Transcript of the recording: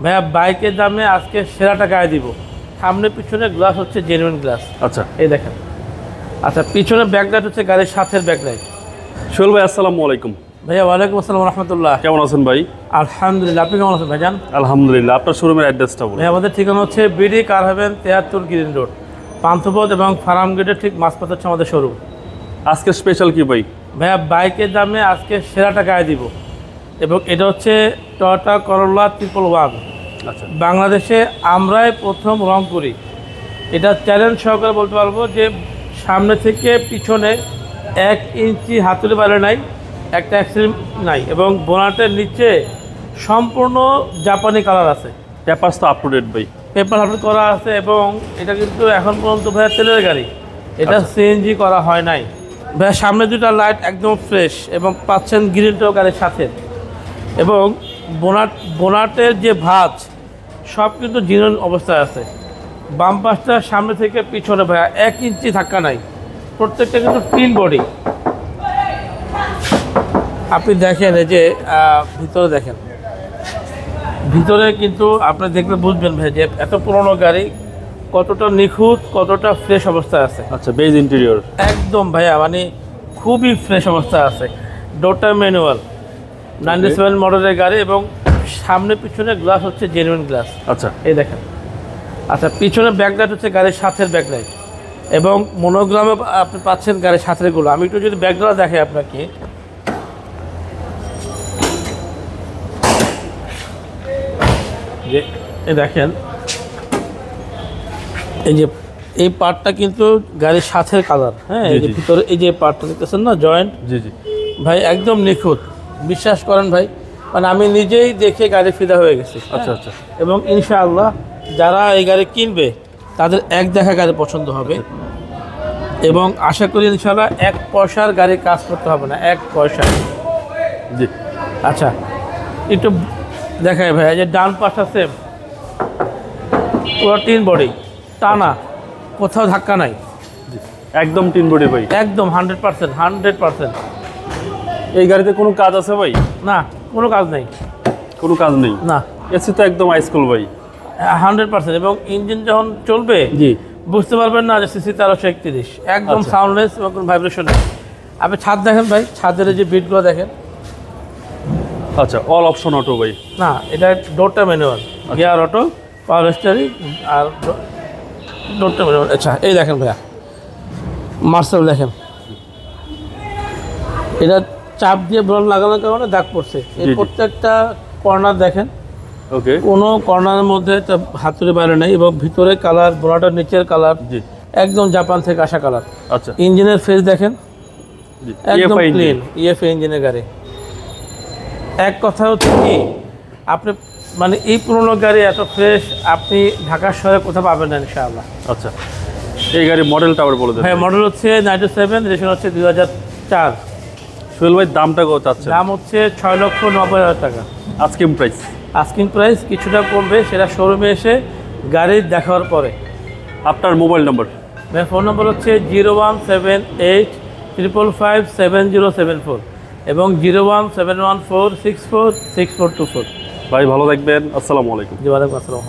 ভাইয়া বাইকের দামে আজকে সেরাটা গায়ে দিব। সামনে পিছনে গ্লাস হচ্ছে জেনুইন গ্লাস। আচ্ছা, এই দেখেন। আচ্ছা, পিছনে ব্যাকলাইট হচ্ছে গাড়ির সাথের ব্যাকলাইট। সোহেল ভাই আসসালামু আলাইকুম। ভাইয়া ওয়ালাইকুম আসসালাম রহমতুল্লাহ। কেমন আছেন ভাই? আলহামদুলিল্লাহ, আপনি কেমন আছেন ভাইজান? আলহামদুলিল্লাহ। আপনার শোরুমের অ্যাড্রেসটা বলুন। ভাই আমাদের ঠিকানা হচ্ছে BD car heaven 73 green road, Panthapath এবং ফার্ম গেটের ঠিক মাঝপথে হচ্ছে আমাদের শোরুম। আজকে স্পেশাল কি ভাই? ভাইয়া বাইকের দামে আজকে সেরাটা গায়ে দিব, এবং এটা হচ্ছে টয়োটা করোলা 111। আচ্ছা, বাংলাদেশে আমরাই প্রথম রং করি। এটা চ্যালেঞ্জ সহকারে বলতে পারবো যে সামনে থেকে পিছনে 1 ইঞ্চি হাতুড়ি বাইরে নাই, একটা অ্যাক্সিডেন্ট নাই, এবং বোনাটের নিচে সম্পূর্ণ জাপানি কালার আছে। পেপারস তো আপ টু ডেট ভাই। পেপার আপলোড করা আছে, এবং এটা কিন্তু এখন পর্যন্ত ভাইয়া তেলের গাড়ি, এটা আচ্ছা। সিএনজি করা হয় নাই। ভাইয়া সামনে দুটা লাইট একদম ফ্রেশ, এবং পাচ্ছেন গ্রিলটাও গাড়ির সাথে, এবং বোনাটের যে ভাঁজ সব কিন্তু জিনুইন অবস্থায় আছে। বাম পাশটা সামনে থেকে পিছনে ভাইয়া 1 ইঞ্চি ধাক্কা নাই, প্রত্যেকটা কিন্তু টিন বডি। আপনি দেখেন এই যে ভিতরে দেখেন, ভিতরে কিন্তু আপনি দেখলে বুঝবেন ভাই যে এত পুরনো গাড়ি কতটা নিখুঁত, কতটা ফ্রেশ অবস্থায় আছে। আচ্ছা, বেজ ইন্টেরিয়র একদম ভাইয়া মানে খুবই ফ্রেশ অবস্থায় আছে। ডোরটা ম্যানুয়াল, 97 মডেলের গাড়ি, এবং সামনে পিছনে গ্লাস হচ্ছে জেনুইন গ্লাস। আচ্ছা, এই দেখেন। আচ্ছা, পিছনে ব্যাকলাইট হচ্ছে গাড়ির সাথের ব্যাকলাইট, এবং মনোগ্রামে আপনি পাচ্ছেন গাড়ির সাথেরগুলো। আমি একটু যদি ব্যাকলাইট দেখাই আপনাকে, যে এই দেখেন, এই যে এই পার্টটা কিন্তু গাড়ির সাথের কালার। হ্যাঁ, এই যে ভিতরে এই যে পার্টটা দেখতেছেন না, জয়েন্ট, জি জি ভাই একদম নিখুঁত। বিশ্বাস করেন ভাই, মানে আমি নিজেই দেখে গাড়ি ফিদা হয়ে গেছি। আচ্ছা আচ্ছা, এবং ইনশাআল্লাহ যারা এই গাড়ি কিনবে তাদের এক দেখা গাড়ি পছন্দ হবে, এবং আশা করি ইনশাআল্লাহ 1 পয়সার গাড়ি কাজ করতে হবে না, 1 পয়সা। জি। আচ্ছা, একটু দেখাই ভাই, যে ডান পাশটা সেম, পুরো টিন বডি, টানা, কোথাও ধাক্কা নাই, জি, একদম টিন বডি ভাই, একদম 100%। এই গাড়িতে কোনো কাজ আছে ভাই? না, কোনো কাজ নেই, কোনো কাজ নেই। না, এসি তো একদম আইসকুল ভাই, 100%। এবং ইঞ্জিন যখন চলবে জি, বুঝতে পারবেন না যে সিসি 1331, একদম আচ্ছা। সাউন্ডলেস এবং কোনো ভাইব্রেশন নেই। আপনি ছাদ দেখেন ভাই, ছাদের এই যে বিটগুলো দেখেন। আচ্ছা, অল অপশন অটো ভাই। না, এটা ডোরটা manual, gear auto, power steering, আর ডোরটা ম্যানুয়াল। আচ্ছা, এই দেখেন ভাইয়া, মার্সেল দেখেন, এটা চাপ দিয়ে ব্লন লাগানোর কারণে দাগ পড়ছে। এই জি, জি। প্রত্যেকটা কর্নার দেখেন, ওকে, কোনো কর্নারের মধ্যে হাতুড়ি বাইরে নেই, এবং ভিতরে কালার, বোনাটার নিচের কালার জি, একদম জাপান থেকে আসা কালার। আচ্ছা, ইঞ্জিনের ফেস দেখেন, জি, একদম EFI ক্লিন, ইএফএ ইঞ্জিনের গাড়ি। এক কথা হচ্ছে কি, আপনি মানে এই পুরোনো গাড়ি এত ফ্রেশ আপনি ঢাকার শহরে কোথাও পাবেন না ইনশাআল্লাহ। আচ্ছা, এই গাড়ির মডেলটা আবার বলে দেন। হ্যাঁ, মডেল হচ্ছে 97, রেজিস্ট্রেশন হচ্ছে 2004। সোহেল ভাই দামটা কত চাচ্ছেন? দাম হচ্ছে 6,90,000 টাকা। আজকে প্রাইস? আস্কিং প্রাইস কিছুটা কমবে, সেটা শোরুমে এসে গাড়ি দেখার পরে। আপনার মোবাইল নম্বর? আমার ফোন নম্বর হচ্ছে 01785557074 এবং 01714646424। ভাই ভালো থাকবেন, আসসালামু আলাইকুম। জি, ওয়ালাইকুম আসসালাম।